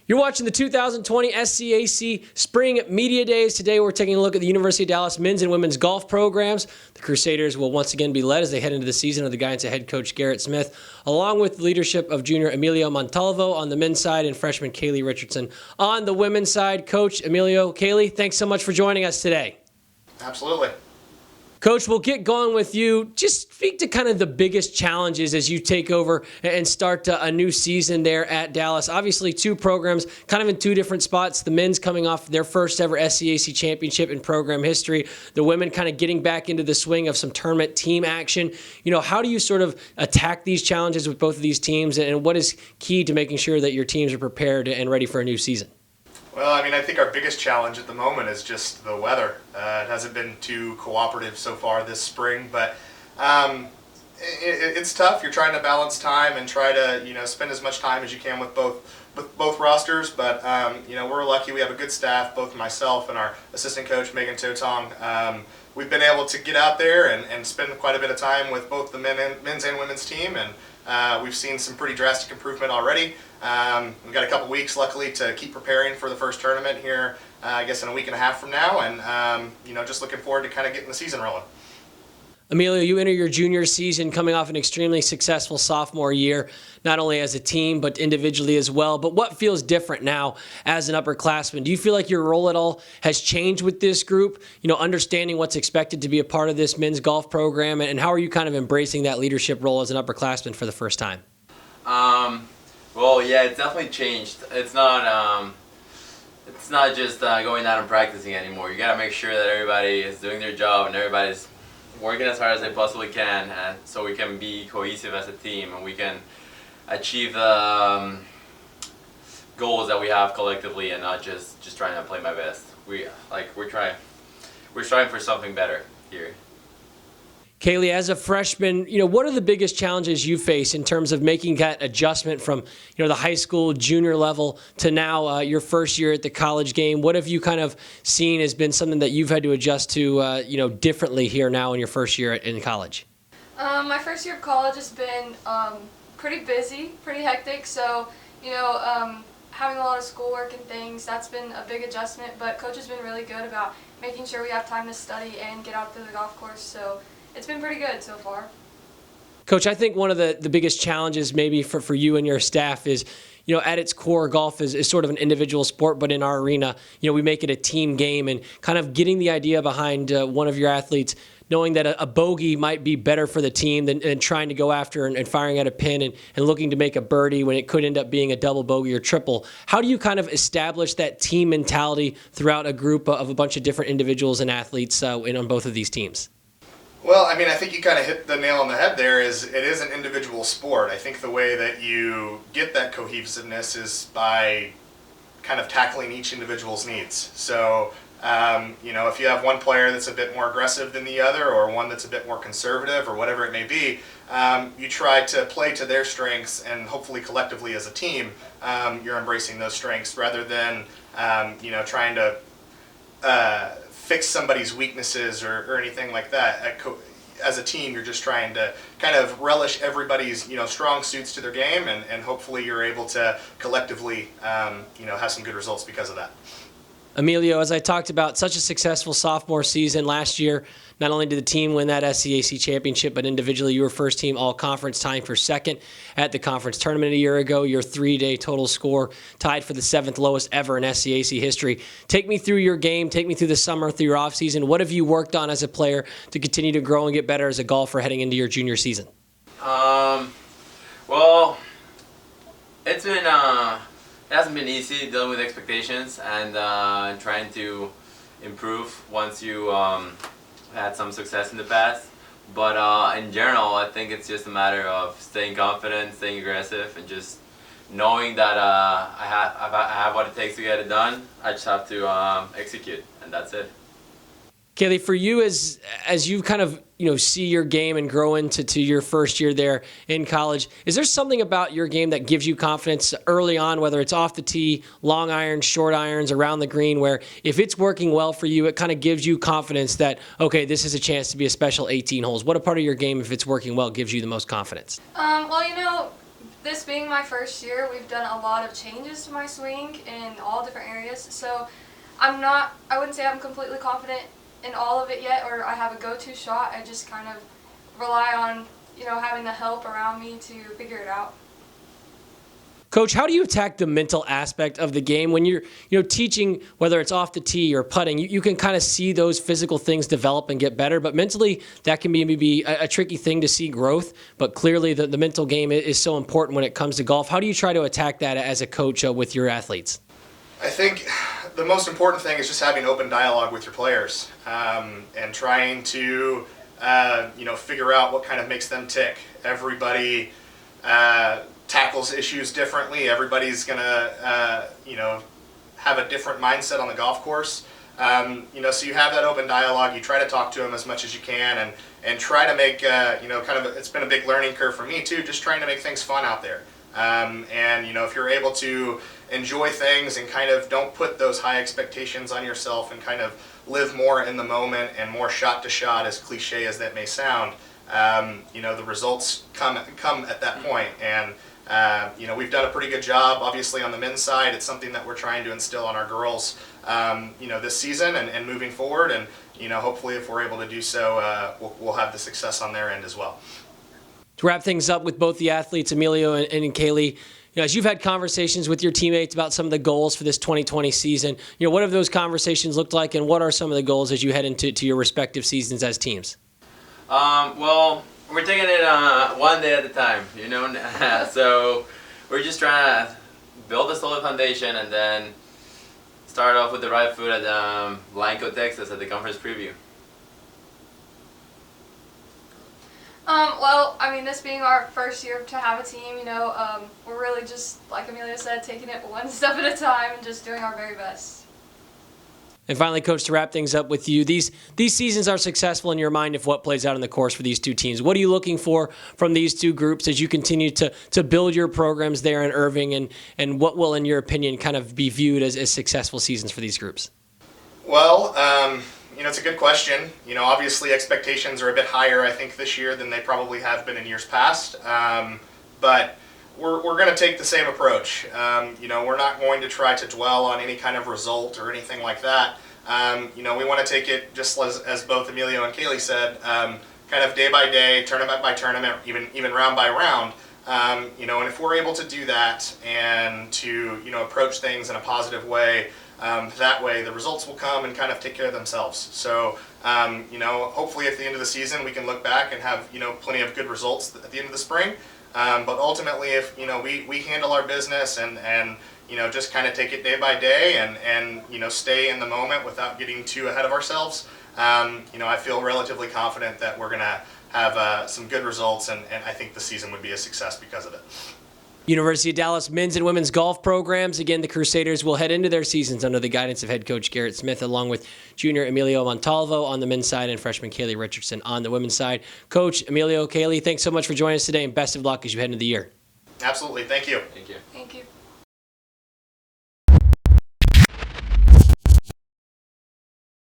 You're watching the 2020 SCAC Spring Media Days. Today we're taking a look at the University of Dallas men's and women's golf programs. The Crusaders will once again be led as they head into the season under the guidance of head coach Garrett Smith, along with the leadership of junior Emilio Montalvo on the men's side and freshman Kaylei Richardson on the women's side. Coach Emilio, Kaylei, thanks so much for joining us today. Absolutely. Coach, we'll get going with you. Just speak to kind of the biggest challenges as you take over and start a new season there at Dallas. Obviously, two programs kind of in two different spots. The men's coming off their first ever SCAC championship in program history. The women kind of getting back into the swing of some tournament team action. You know, how do you sort of attack these challenges with both of these teams, and what is key to making sure that your teams are prepared and ready for a new season? Well, I think our biggest challenge at the moment is just the weather. It hasn't been too cooperative so far this spring, but it's tough. You're trying to balance time and try to spend as much time as you can with both rosters. But we're lucky. We have a good staff, both myself and our assistant coach Megan Totong. We've been able to get out there and spend quite a bit of time with both the men's and women's team, and we've seen some pretty drastic improvement already. We've got a couple weeks, luckily, to keep preparing for the first tournament here, I guess in a week and a half from now, and just looking forward to kind of getting the season rolling. Emilio, you enter your junior season coming off an extremely successful sophomore year, not only as a team but individually as well. But what feels different now as an upperclassman? Do you feel like your role at all has changed with this group? Understanding what's expected to be a part of this men's golf program, and how are you kind of embracing that leadership role as an upperclassman for the first time? Well, yeah, it's definitely changed. It's not just going out and practicing anymore. You got to make sure that everybody is doing their job and everybody's working as hard as they possibly can, and so we can be cohesive as a team and we can achieve the goals that we have collectively, and not just trying to play my best. We're striving for something better here. Kaylei, as a freshman, what are the biggest challenges you face in terms of making that adjustment from, the high school junior level to now your first year at the college game? What have you kind of seen has been something that you've had to adjust to, differently here now in your first year in college? My first year of college has been pretty busy, pretty hectic. So, having a lot of schoolwork and things, that's been a big adjustment. But coach has been really good about making sure we have time to study and get out to the golf course. So it's been pretty good so far. Coach, I think one of the biggest challenges maybe for you and your staff is, at its core, golf is sort of an individual sport, but in our arena, we make it a team game, and kind of getting the idea behind one of your athletes, knowing that a bogey might be better for the team than trying to go after and firing at a pin and looking to make a birdie when it could end up being a double bogey or triple. How do you kind of establish that team mentality throughout a group of a bunch of different individuals and athletes on both of these teams? Well, I think you kind of hit the nail on the head there. It is an individual sport. I think the way that you get that cohesiveness is by kind of tackling each individual's needs. So, if you have one player that's a bit more aggressive than the other, or one that's a bit more conservative, or whatever it may be, you try to play to their strengths, and hopefully collectively as a team, you're embracing those strengths rather than, trying to fix somebody's weaknesses or anything like that. As a team, you're just trying to kind of relish everybody's strong suits to their game, and hopefully you're able to collectively have some good results because of that. Emilio, as I talked about, such a successful sophomore season last year. Not only did the team win that SCAC championship, but individually you were first team all-conference, tying for second at the conference tournament a year ago. Your 3-day total score tied for the 7th lowest ever in SCAC history. Take me through your game. Take me through the summer, through your offseason. What have you worked on as a player to continue to grow and get better as a golfer heading into your junior season? Well, it's been it hasn't been easy dealing with expectations and trying to improve once you had some success in the past. But in general, I think it's just a matter of staying confident, staying aggressive, and just knowing that I have what it takes to get it done. I just have to execute, and that's it. Kaylei, for you as you kind of see your game and grow into your first year there in college, is there something about your game that gives you confidence early on, whether it's off the tee, long irons, short irons, around the green, where if it's working well for you, it kind of gives you confidence that, okay, this is a chance to be a special 18 holes? What a part of your game, if it's working well, gives you the most confidence? Well, this being my first year, we've done a lot of changes to my swing in all different areas. So I wouldn't say I'm completely confident in all of it yet, or I have a go-to shot. I just kind of rely on, having the help around me to figure it out. Coach, how do you attack the mental aspect of the game when you're, teaching, whether it's off the tee or putting? You can kind of see those physical things develop and get better, but mentally that can be maybe a tricky thing to see growth. But clearly the mental game is so important when it comes to golf. How do you try to attack that as a coach with your athletes? I think the most important thing is just having open dialogue with your players, and trying to figure out what kind of makes them tick. Everybody tackles issues differently. Everybody's gonna have a different mindset on the golf course. So you have that open dialogue. You try to talk to them as much as you can, and try to make it's been a big learning curve for me too, just trying to make things fun out there. If you're able to enjoy things and kind of don't put those high expectations on yourself and kind of live more in the moment and more shot to shot, as cliche as that may sound, the results come at that point. And we've done a pretty good job, obviously, on the men's side. It's something that we're trying to instill on our girls, this season and moving forward. And, hopefully if we're able to do so, we'll have the success on their end as well. To wrap things up with both the athletes, Emilio and Kaylei, as you've had conversations with your teammates about some of the goals for this 2020 season, what have those conversations looked like, and what are some of the goals as you head into your respective seasons as teams? Well, we're taking it one day at a time, so we're just trying to build a solid foundation and then start off with the right foot at Blanco, Texas at the conference preview. This being our first year to have a team, we're really just, like Emilio said, taking it one step at a time and just doing our very best. And finally, Coach, to wrap things up with you, these seasons are successful in your mind if what plays out on the course for these two teams. What are you looking for from these two groups as you continue to build your programs there in Irving, and what will, in your opinion, kind of be viewed as successful seasons for these groups? Well, it's a good question. Obviously expectations are a bit higher, I think, this year than they probably have been in years past. But we're going to take the same approach. We're not going to try to dwell on any kind of result or anything like that. We want to take it just as both Emilio and Kaylei said, kind of day by day, tournament by tournament, even round by round. And if we're able to do that and to approach things in a positive way, that way the results will come and kind of take care of themselves. So hopefully at the end of the season we can look back and have plenty of good results at the end of the spring. But ultimately, if we handle our business and just kind of take it day by day and stay in the moment without getting too ahead of ourselves, I feel relatively confident that we're gonna have some good results, and I think the season would be a success because of it. University of Dallas men's and women's golf programs. Again, the Crusaders will head into their seasons under the guidance of head coach Garrett Smith, along with junior Emilio Montalvo on the men's side and freshman Kaylei Richardson on the women's side. Coach, Emilio, Kaylei, thanks so much for joining us today, and best of luck as you head into the year. Absolutely. Thank you. Thank you. Thank you.